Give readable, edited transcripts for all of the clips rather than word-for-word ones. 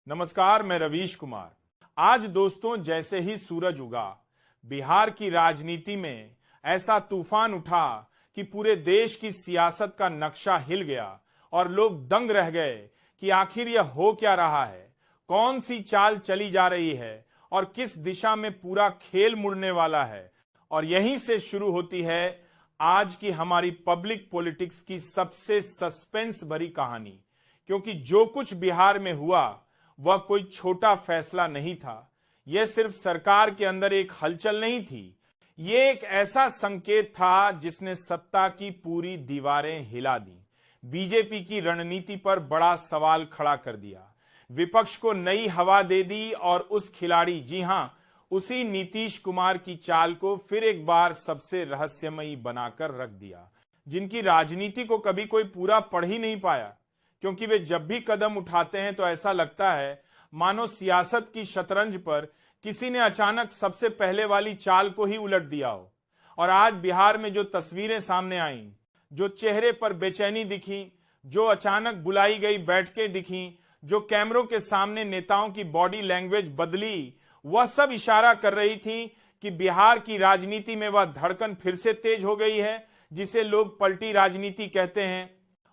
नमस्कार, मैं रवीश कुमार। आज दोस्तों, जैसे ही सूरज उगा, बिहार की राजनीति में ऐसा तूफान उठा कि पूरे देश की सियासत का नक्शा हिल गया और लोग दंग रह गए कि आखिर यह हो क्या रहा है, कौन सी चाल चली जा रही है और किस दिशा में पूरा खेल मुड़ने वाला है। और यहीं से शुरू होती है आज की हमारी पब्लिक पॉलिटिक्स की सबसे सस्पेंस भरी कहानी। क्योंकि जो कुछ बिहार में हुआ वह कोई छोटा फैसला नहीं था। यह सिर्फ सरकार के अंदर एक हलचल नहीं थी, यह एक ऐसा संकेत था जिसने सत्ता की पूरी दीवारें हिला दी, बीजेपी की रणनीति पर बड़ा सवाल खड़ा कर दिया, विपक्ष को नई हवा दे दी और उस खिलाड़ी, जी हां, उसी नीतीश कुमार की चाल को फिर एक बार सबसे रहस्यमयी बनाकर रख दिया, जिनकी राजनीति को कभी कोई पूरा पढ़ ही नहीं पाया। क्योंकि वे जब भी कदम उठाते हैं तो ऐसा लगता है मानो सियासत की शतरंज पर किसी ने अचानक सबसे पहले वाली चाल को ही उलट दिया हो। और आज बिहार में जो तस्वीरें सामने आईं, जो चेहरे पर बेचैनी दिखी, जो अचानक बुलाई गई बैठकें दिखी, जो कैमरों के सामने नेताओं की बॉडी लैंग्वेज बदली, वह सब इशारा कर रही थी कि बिहार की राजनीति में वह धड़कन फिर से तेज हो गई है जिसे लोग पलटी राजनीति कहते हैं।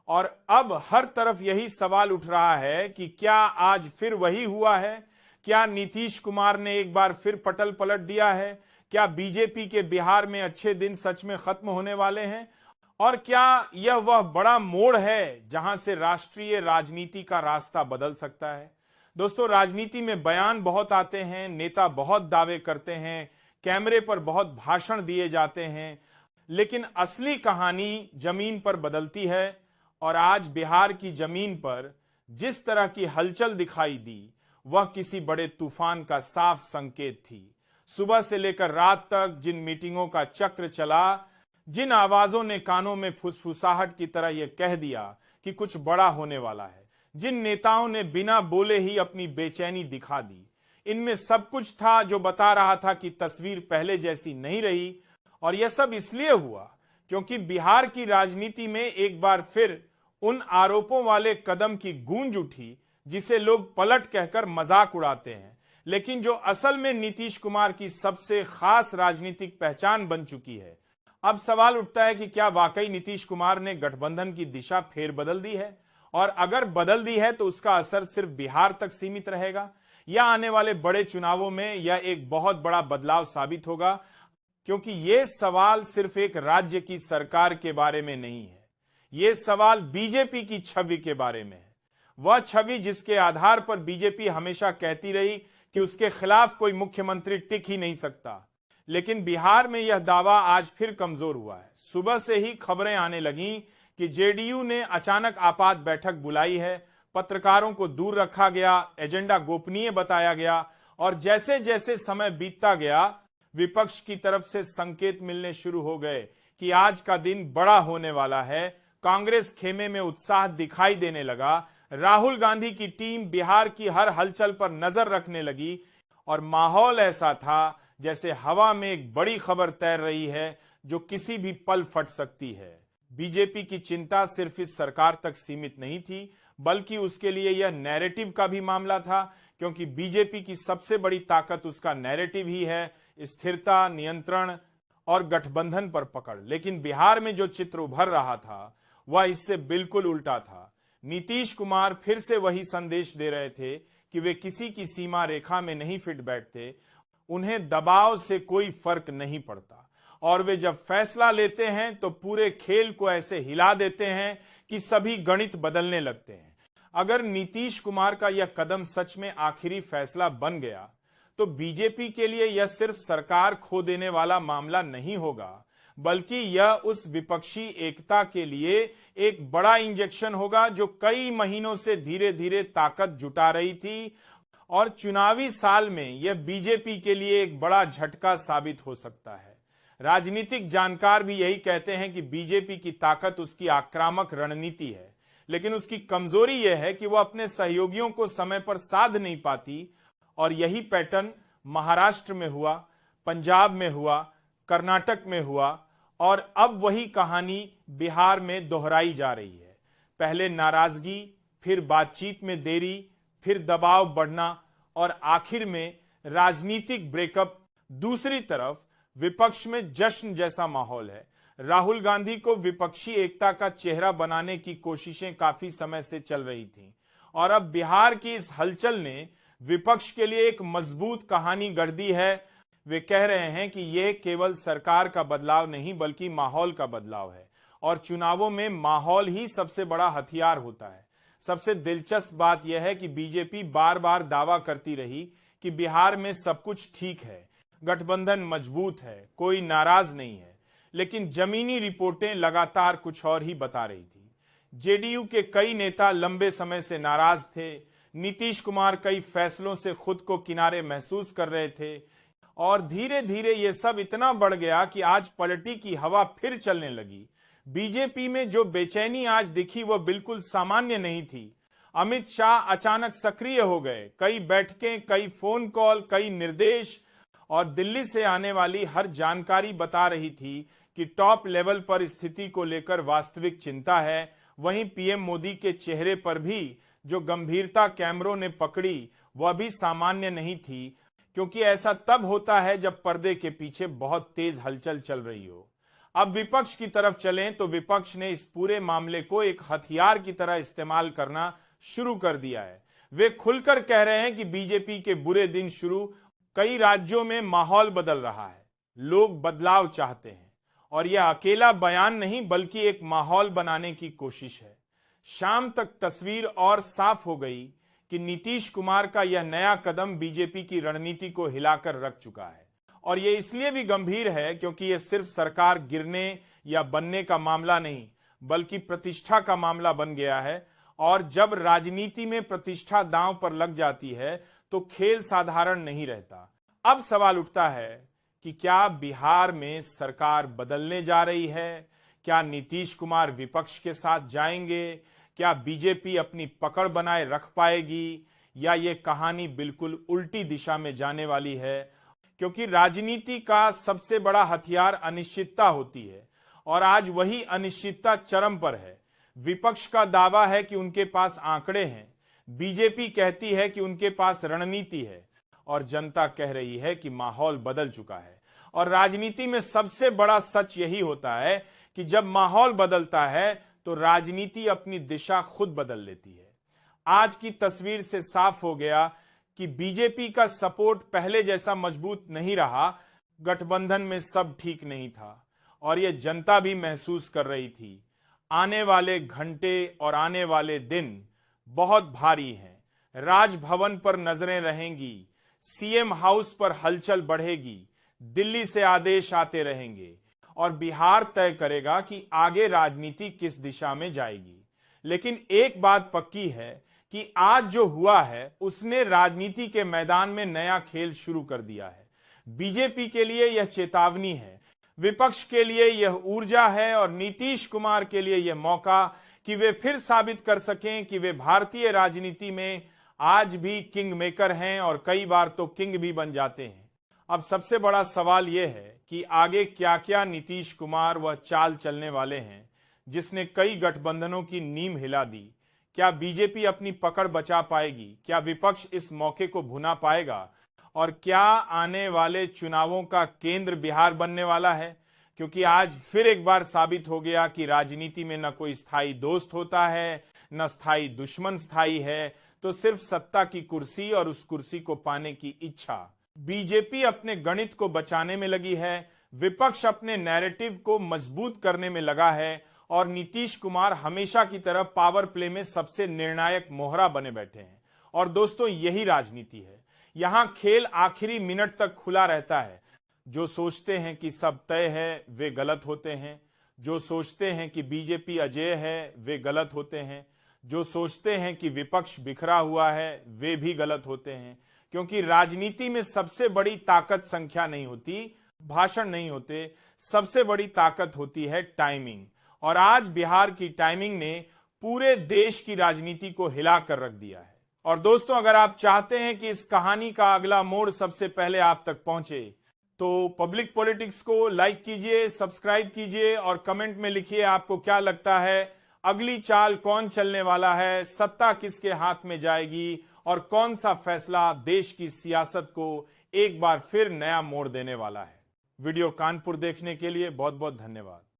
और अब हर तरफ यही सवाल उठ रहा है कि क्या आज फिर वही हुआ है? क्या नीतीश कुमार ने एक बार फिर पटल पलट दिया है? क्या बीजेपी के बिहार में अच्छे दिन सच में खत्म होने वाले हैं? और क्या यह वह बड़ा मोड़ है जहां से राष्ट्रीय राजनीति का रास्ता बदल सकता है? दोस्तों, राजनीति में बयान बहुत आते हैं, नेता बहुत दावे करते हैं, कैमरे पर बहुत भाषण दिए जाते हैं, लेकिन असली कहानी जमीन पर बदलती है। और आज बिहार की जमीन पर जिस तरह की हलचल दिखाई दी, वह किसी बड़े तूफान का साफ संकेत थी। सुबह से लेकर रात तक जिन मीटिंगों का चक्र चला, जिन आवाजों ने कानों में फुसफुसाहट की तरह यह कह दिया कि कुछ बड़ा होने वाला है, जिन नेताओं ने बिना बोले ही अपनी बेचैनी दिखा दी, इनमें सब कुछ था जो बता रहा था कि तस्वीर पहले जैसी नहीं रही। और यह सब इसलिए हुआ क्योंकि बिहार की राजनीति में एक बार फिर उन आरोपों वाले कदम की गूंज उठी जिसे लोग पलट कहकर मजाक उड़ाते हैं, लेकिन जो असल में नीतीश कुमार की सबसे खास राजनीतिक पहचान बन चुकी है। अब सवाल उठता है कि क्या वाकई नीतीश कुमार ने गठबंधन की दिशा फेर बदल दी है? और अगर बदल दी है तो उसका असर सिर्फ बिहार तक सीमित रहेगा या आने वाले बड़े चुनावों में यह एक बहुत बड़ा बदलाव साबित होगा? क्योंकि यह सवाल सिर्फ एक राज्य की सरकार के बारे में नहीं है, यह सवाल बीजेपी की छवि के बारे में है। वह छवि जिसके आधार पर बीजेपी हमेशा कहती रही कि उसके खिलाफ कोई मुख्यमंत्री टिक ही नहीं सकता। लेकिन बिहार में यह दावा आज फिर कमजोर हुआ है। सुबह से ही खबरें आने लगीं कि जेडीयू ने अचानक आपात बैठक बुलाई है, पत्रकारों को दूर रखा गया, एजेंडा गोपनीय बताया गया। और जैसे जैसे समय बीतता गया, विपक्ष की तरफ से संकेत मिलने शुरू हो गए कि आज का दिन बड़ा होने वाला है। कांग्रेस खेमे में उत्साह दिखाई देने लगा, राहुल गांधी की टीम बिहार की हर हलचल पर नजर रखने लगी और माहौल ऐसा था जैसे हवा में एक बड़ी खबर तैर रही है जो किसी भी पल फट सकती है। बीजेपी की चिंता सिर्फ इस सरकार तक सीमित नहीं थी, बल्कि उसके लिए यह नैरेटिव का भी मामला था, क्योंकि बीजेपी की सबसे बड़ी ताकत उसका नैरेटिव ही है, स्थिरता, नियंत्रण और गठबंधन पर पकड़। लेकिन बिहार में जो चित्र उभर रहा था वह इससे बिल्कुल उल्टा था। नीतीश कुमार फिर से वही संदेश दे रहे थे कि वे किसी की सीमा रेखा में नहीं फिट बैठते, उन्हें दबाव से कोई फर्क नहीं पड़ता, और वे जब फैसला लेते हैं तो पूरे खेल को ऐसे हिला देते हैं कि सभी गणित बदलने लगते हैं। अगर नीतीश कुमार का यह कदम सच में आखिरी फैसला बन गया तो बीजेपी के लिए यह सिर्फ सरकार खो देने वाला मामला नहीं होगा, बल्कि यह उस विपक्षी एकता के लिए एक बड़ा इंजेक्शन होगा जो कई महीनों से धीरे धीरे ताकत जुटा रही थी। और चुनावी साल में यह बीजेपी के लिए एक बड़ा झटका साबित हो सकता है। राजनीतिक जानकार भी यही कहते हैं कि बीजेपी की ताकत उसकी आक्रामक रणनीति है, लेकिन उसकी कमजोरी यह है कि वह अपने सहयोगियों को समय पर साध नहीं पाती। और यही पैटर्न महाराष्ट्र में हुआ, पंजाब में हुआ, कर्नाटक में हुआ, और अब वही कहानी बिहार में दोहराई जा रही है। पहले नाराजगी, फिर बातचीत में देरी, फिर दबाव बढ़ना और आखिर में राजनीतिक ब्रेकअप। दूसरी तरफ विपक्ष में जश्न जैसा माहौल है। राहुल गांधी को विपक्षी एकता का चेहरा बनाने की कोशिशें काफी समय से चल रही थीं और अब बिहार की इस हलचल ने विपक्ष के लिए एक मजबूत कहानी गढ़ दी है। वे कह रहे हैं कि यह केवल सरकार का बदलाव नहीं बल्कि माहौल का बदलाव है और चुनावों में माहौल ही सबसे बड़ा हथियार होता है। सबसे दिलचस्प बात यह है कि बीजेपी बार बार दावा करती रही कि बिहार में सब कुछ ठीक है, गठबंधन मजबूत है, कोई नाराज नहीं है, लेकिन जमीनी रिपोर्टें लगातार कुछ और ही बता रही थी। जेडीयू के कई नेता लंबे समय से नाराज थे, नीतीश कुमार कई फैसलों से खुद को किनारे महसूस कर रहे थे और धीरे धीरे ये सब इतना बढ़ गया कि आज पलटी की हवा फिर चलने लगी। बीजेपी में जो बेचैनी आज दिखी वह बिल्कुल सामान्य नहीं थी। अमित शाह अचानक सक्रिय हो गए, कई बैठकें, कई फोन कॉल, कई निर्देश और दिल्ली से आने वाली हर जानकारी बता रही थी कि टॉप लेवल पर स्थिति को लेकर वास्तविक चिंता है। वहीं पीएम मोदी के चेहरे पर भी जो गंभीरता कैमरों ने पकड़ी वह भी सामान्य नहीं थी, क्योंकि ऐसा तब होता है जब पर्दे के पीछे बहुत तेज हलचल चल रही हो। अब विपक्ष की तरफ चलें तो विपक्ष ने इस पूरे मामले को एक हथियार की तरह इस्तेमाल करना शुरू कर दिया है। वे खुलकर कह रहे हैं कि बीजेपी के बुरे दिन शुरू, कई राज्यों में माहौल बदल रहा है, लोग बदलाव चाहते हैं और यह अकेला बयान नहीं बल्कि एक माहौल बनाने की कोशिश है। शाम तक तस्वीर और साफ हो गई कि नीतीश कुमार का यह नया कदम बीजेपी की रणनीति को हिलाकर रख चुका है और यह इसलिए भी गंभीर है क्योंकि यह सिर्फ सरकार गिरने या बनने का मामला नहीं बल्कि प्रतिष्ठा का मामला बन गया है और जब राजनीति में प्रतिष्ठा दांव पर लग जाती है तो खेल साधारण नहीं रहता। अब सवाल उठता है कि क्या बिहार में सरकार बदलने जा रही है? क्या नीतीश कुमार विपक्ष के साथ जाएंगे? क्या बीजेपी अपनी पकड़ बनाए रख पाएगी या ये कहानी बिल्कुल उल्टी दिशा में जाने वाली है? क्योंकि राजनीति का सबसे बड़ा हथियार अनिश्चितता होती है और आज वही अनिश्चितता चरम पर है। विपक्ष का दावा है कि उनके पास आंकड़े हैं, बीजेपी कहती है कि उनके पास रणनीति है और जनता कह रही है कि माहौल बदल चुका है। और राजनीति में सबसे बड़ा सच यही होता है कि जब माहौल बदलता है तो राजनीति अपनी दिशा खुद बदल लेती है। आज की तस्वीर से साफ हो गया कि बीजेपी का सपोर्ट पहले जैसा मजबूत नहीं रहा, गठबंधन में सब ठीक नहीं था और यह जनता भी महसूस कर रही थी। आने वाले घंटे और आने वाले दिन बहुत भारी हैं। राजभवन पर नजरें रहेंगी, सीएम हाउस पर हलचल बढ़ेगी, दिल्ली से आदेश आते रहेंगे और बिहार तय करेगा कि आगे राजनीति किस दिशा में जाएगी। लेकिन एक बात पक्की है कि आज जो हुआ है उसने राजनीति के मैदान में नया खेल शुरू कर दिया है। बीजेपी के लिए यह चेतावनी है, विपक्ष के लिए यह ऊर्जा है और नीतीश कुमार के लिए यह मौका कि वे फिर साबित कर सकें कि वे भारतीय राजनीति में आज भी किंग मेकर हैं और कई बार तो किंग भी बन जाते हैं। अब सबसे बड़ा सवाल यह है कि आगे क्या क्या नीतीश कुमार वह चाल चलने वाले हैं जिसने कई गठबंधनों की नींव हिला दी। क्या बीजेपी अपनी पकड़ बचा पाएगी? क्या विपक्ष इस मौके को भुना पाएगा? और क्या आने वाले चुनावों का केंद्र बिहार बनने वाला है? क्योंकि आज फिर एक बार साबित हो गया कि राजनीति में न कोई स्थायी दोस्त होता है, न स्थायी दुश्मन स्थायी है, तो सिर्फ सत्ता की कुर्सी और उस कुर्सी को पाने की इच्छा। बीजेपी अपने गणित को बचाने में लगी है, विपक्ष अपने नैरेटिव को मजबूत करने में लगा है और नीतीश कुमार हमेशा की तरह पावर प्ले में सबसे निर्णायक मोहरा बने बैठे हैं। और दोस्तों, यही राजनीति है। यहां खेल आखिरी मिनट तक खुला रहता है। जो सोचते हैं कि सब तय है वे गलत होते हैं, जो सोचते हैं कि बीजेपी अजेय है वे गलत होते हैं, जो सोचते हैं कि विपक्ष बिखरा हुआ है वे भी गलत होते हैं। क्योंकि राजनीति में सबसे बड़ी ताकत संख्या नहीं होती, भाषण नहीं होते, सबसे बड़ी ताकत होती है टाइमिंग। और आज बिहार की टाइमिंग ने पूरे देश की राजनीति को हिला कर रख दिया है। और दोस्तों, अगर आप चाहते हैं कि इस कहानी का अगला मोड़ सबसे पहले आप तक पहुंचे तो पब्लिक पॉलिटिक्स को लाइक कीजिए, सब्सक्राइब कीजिए और कमेंट में लिखिए आपको क्या लगता है अगली चाल कौन चलने वाला है, सत्ता किसके हाथ में जाएगी और कौन सा फैसला देश की सियासत को एक बार फिर नया मोड़ देने वाला है। वीडियो कानपुर देखने के लिए बहुत बहुत धन्यवाद।